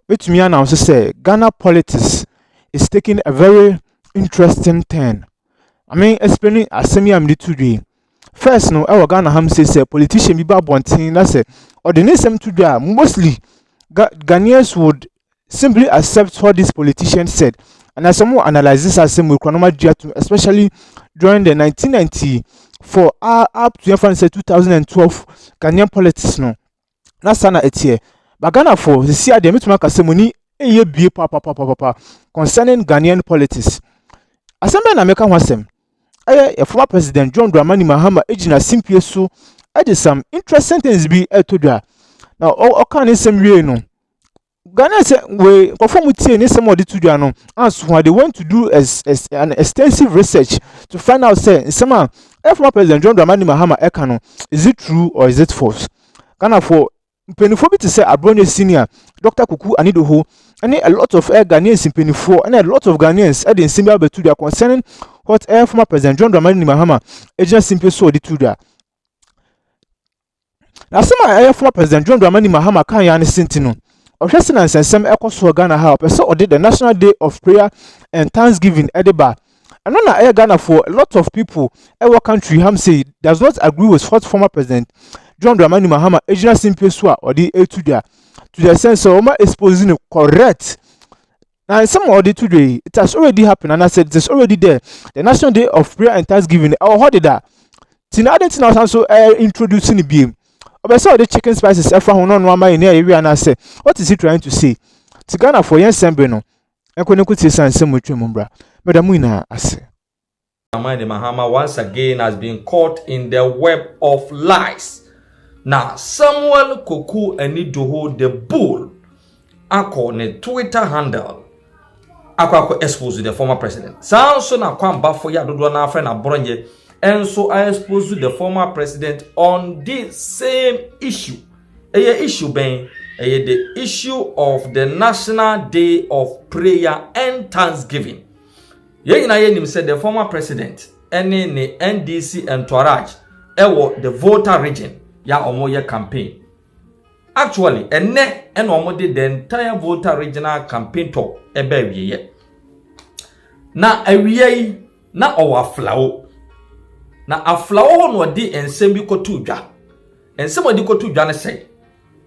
Which me now say Ghana politics is taking a very interesting turn. I mean, explaining asemi am today. First, no, our Ghana ham say politician be bonting. That's it. Or the next time today, mostly Ghanaians would simply accept what this politician said. And as someone analyzes as some especially during the 1994 up to 2012 Ghanaian politics no. That's sana etie. But Ghana for the see the meet make money eye bie papa concerning Ghanaian politics. Assemble na meka hwasem. Former President John Dramani Mahama ejina simpie so did some interesting things be etodwa. Now all can in some way no. Ghana say we perform with any some of the tudwa no. As why they want to do an extensive research to find out say some former President John Dramani Mahama ekano is it true or is it false? Ghana for Penifo to say Abronye Senior, Dr. Kuku Anidoho, and a lot of Ghanaians in Penifo, and a lot of Ghanaians adding similar to their concerning what former President John Dramani Mahama agent simply saw the Tuda. Now, some former President John Dramani Mahama can yan sentino. Of Resonance and some echoes for Ghana help, and so did the National Day of Prayer and Thanksgiving at the bar. And on Ghana for a lot of people, our country, say does not agree with what former President John Dramani Mahama ejina simple so or the etudia to the sense of exposing correct. Now some of the today it has already happened and I said it's already there. The National Day of Prayer and Thanksgiving our how did that? Tina didn't also introducing the beam. But so the chicken spices ever no normal in area and I say what is he trying to say? To Ghana for yen sembeno. Enkoneku san semu twemmbra. Madam Wina ase. Mahama once again has been caught in the web of lies. Now, Samuel Koku Enidoho the Bull, ako ne Twitter handle, ako expose the former president. So na kwamba for ya dodo na friend abronye, and so I expose the former president on this same issue. Issue ben, the issue of the National Day of Prayer and Thanksgiving. Ye said the former president, ene ne NDC entourage, ewo the voter region. Ya omoye campaign. Actually, ene omo the entire voter regional campaign to ebe wiye. Na awiye na owa flow. Na aflawo no di ensem bi kotu dwa. Ensem odi kotu dwa ne say,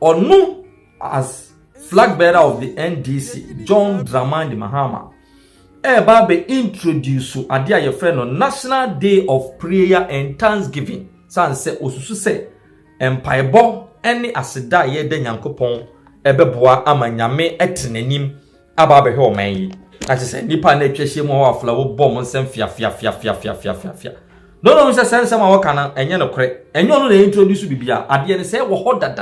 onu as flag bearer of the NDC, John Dramani Mahama, eba be introduce ade a ye friend no National Day of Prayer and Thanksgiving. San say osusu say empaibo eni aseda ye de nyankopon ebeboa amanyame etenanim aba behwe oman yi ati se nipa na twehye mu ho afla wo bom nsem fia no se sense ma wo kana enye no kore enye onu na introduce bibia ade ne se wo ho da.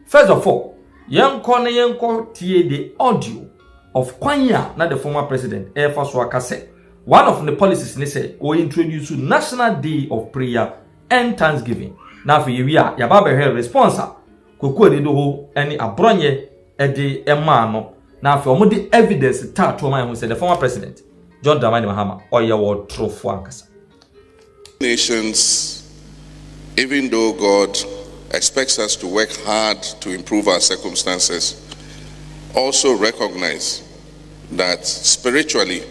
First of all, yenko tie the audio of kwanya na the former president efa so akase one of the policies ne say we introduce National Day of Prayer and Thanksgiving. Now for you ya baba here responser Koku Enidoho any abronye edi emano. Now for omo the evidence tat to man who said the former president John Dramani Mahama oya wo trofo ankasa. Nations, even though God expects us to work hard to improve our circumstances, also recognize that spiritually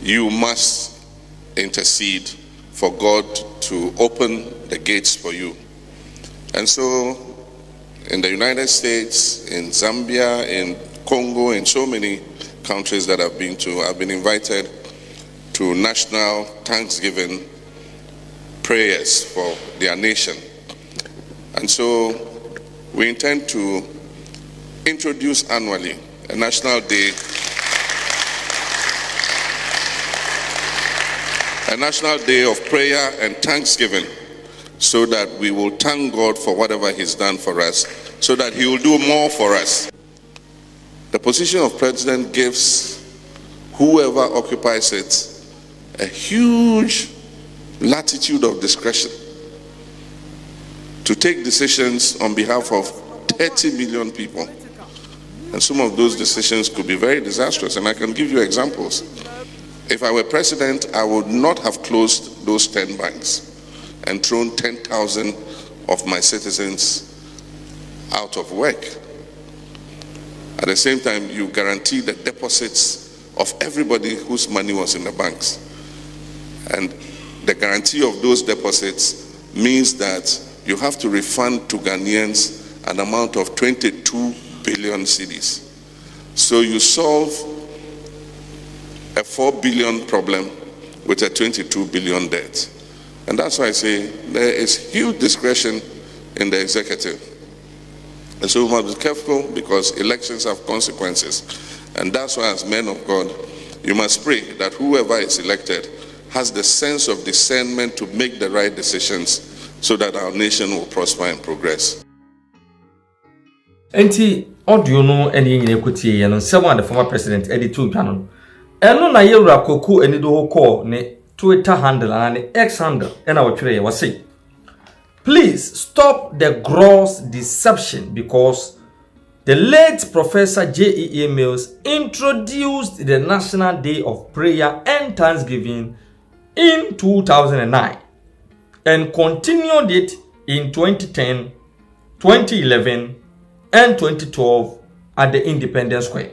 you must intercede for God to open the gates for you. And so in the United States, in Zambia, in Congo, in so many countries that I've been to, I've been invited to national Thanksgiving prayers for their nation. And so we intend to introduce annually a national day, of prayer and thanksgiving, so that we will thank God for whatever He's done for us, so that He will do more for us. The position of president gives whoever occupies it a huge latitude of discretion to take decisions on behalf of 30 million people. And some of those decisions could be very disastrous, and I can give you examples. If I were president, I would not have closed those 10 banks and thrown 10,000 of my citizens out of work. At the same time, you guarantee the deposits of everybody whose money was in the banks. And the guarantee of those deposits means that you have to refund to Ghanaians an amount of 22 billion cedis. So you solve a 4 billion problem with a 22 billion debt. And that's why I say there is huge discretion in the executive. And so we must be careful because elections have consequences. And that's why as men of God, you must pray that whoever is elected has the sense of discernment to make the right decisions so that our nation will prosper and progress. Enti audio no eni nyine kotie ye no nsem the former president editor dwa no eno na yewura koku eni do call ne Twitter handle and ne X handle ena wotwere ye wase please stop the gross deception because the late Professor J.E.A. Mills introduced the National Day of Prayer and Thanksgiving in 2009 and continued it in 2010, 2011 and 2012 at the Independence Square.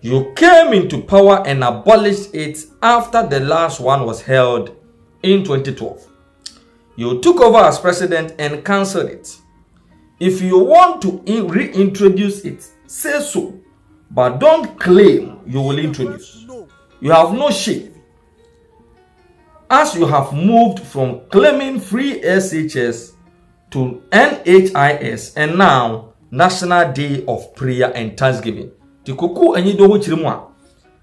You came into power and abolished it after the last one was held in 2012. You took over as president and cancelled it. If you want to reintroduce it, say so, but don't claim you will introduce. You have no shame, as you have moved from claiming free SHS to NHIS and now National Day of Prayer and Thanksgiving. The kuku enyi do ho chirimwa.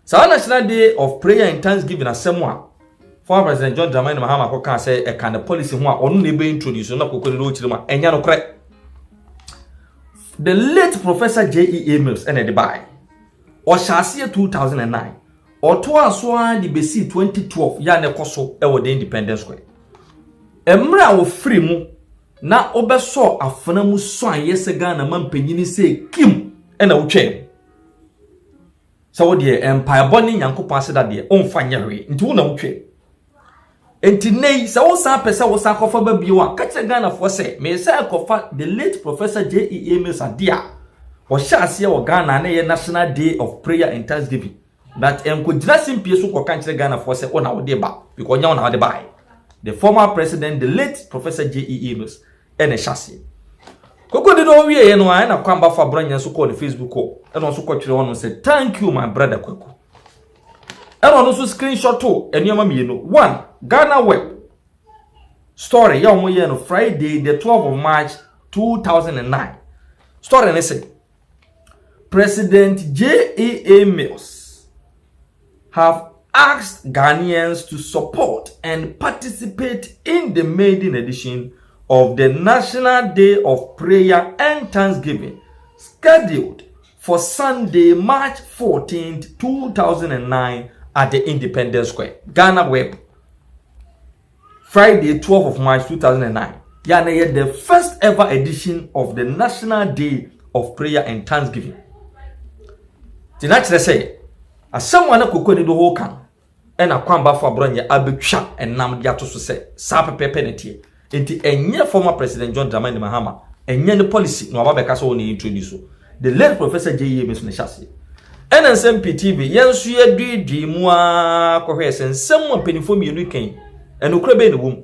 Sa National Day of Prayer and Thanksgiving asemwa. Former President John Dramani Mahama ko kan say e kan the policy ho a onu ne be introduce na kuku do chirimwa enya no kre. The late Professor J.E.A. Mills and the buy. O shase 2009. O to aso the besi 2012 ya ne koso e wo the Independence Square. Emra wo free mu na obeso afana mu so ayese Ghana mampanyini se kim e na wotwe. So wo de empire boni nyankopon ase da de onfa nyare nti wo na wotwe. Enti nei sa wo san pese wo san kofa ba biwa ka che Ghana fo se me say kofa the late Professor J.E.A. Mills adia wo shase wo Ghana na ye National Day of Prayer and Thanksgiving that enko jira simpie so ko kan che Ghana fo se ona wo de ba because nya ona wo de ba. The former president, the late Professor J.E.A. Mills and a chassis. Koko de do wie no na kwamba fa branya so call the Facebook call and also ko twere on say thank you my brother Koko. And also screenshot to eniyama mienu. One, Ghana Web story ya omo ye no Friday the 12th of March 2009. Story ne say President J.E.A. Mills have asked Ghanaians to support and participate in the maiden edition of the National Day of Prayer and Thanksgiving, scheduled for Sunday, March 14th, 2009 at the Independence Square. Ghana Web, Friday, 12th of March 2009. Yani the first ever edition of the National Day of Prayer and Thanksgiving. The next say, as someone who do whole can, and a kwamba for bronya abetwa enam dia to so se sa pepepe ne tie enti enye former president John Dramani Mahama enye ne policy no aba beka so ne introduce the late Professor J.E.A. Mills ne chassis nsm PTV yenso ye dwidwi mu a ko hwe sensem apenifo mienu kan enokra be ne wom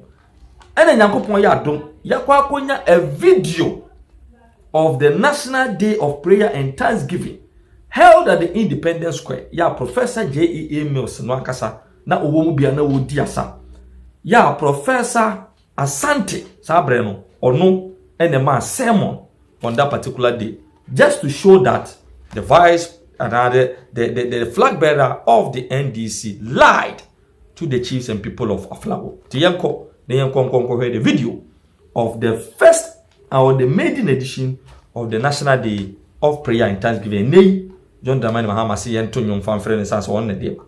ena nyankopon ya adom yakwa akonya a video of the National Day of Prayer and Thanksgiving held at the Independence Square. Ya Professor J.E.A. Mills no akasa na owo bia na wodi asa. Ya Professor Asante sabre no ono ene ma sermon on that particular day just to show that the vice and the flag bearer of the NDC lied to the chiefs and people of Aflabo. Tiyanko the video of the first or the maiden edition of the National Day of Prayer and Thanksgiving. John Dramani Mahama si yento nyom fan frene sanso on ne deba.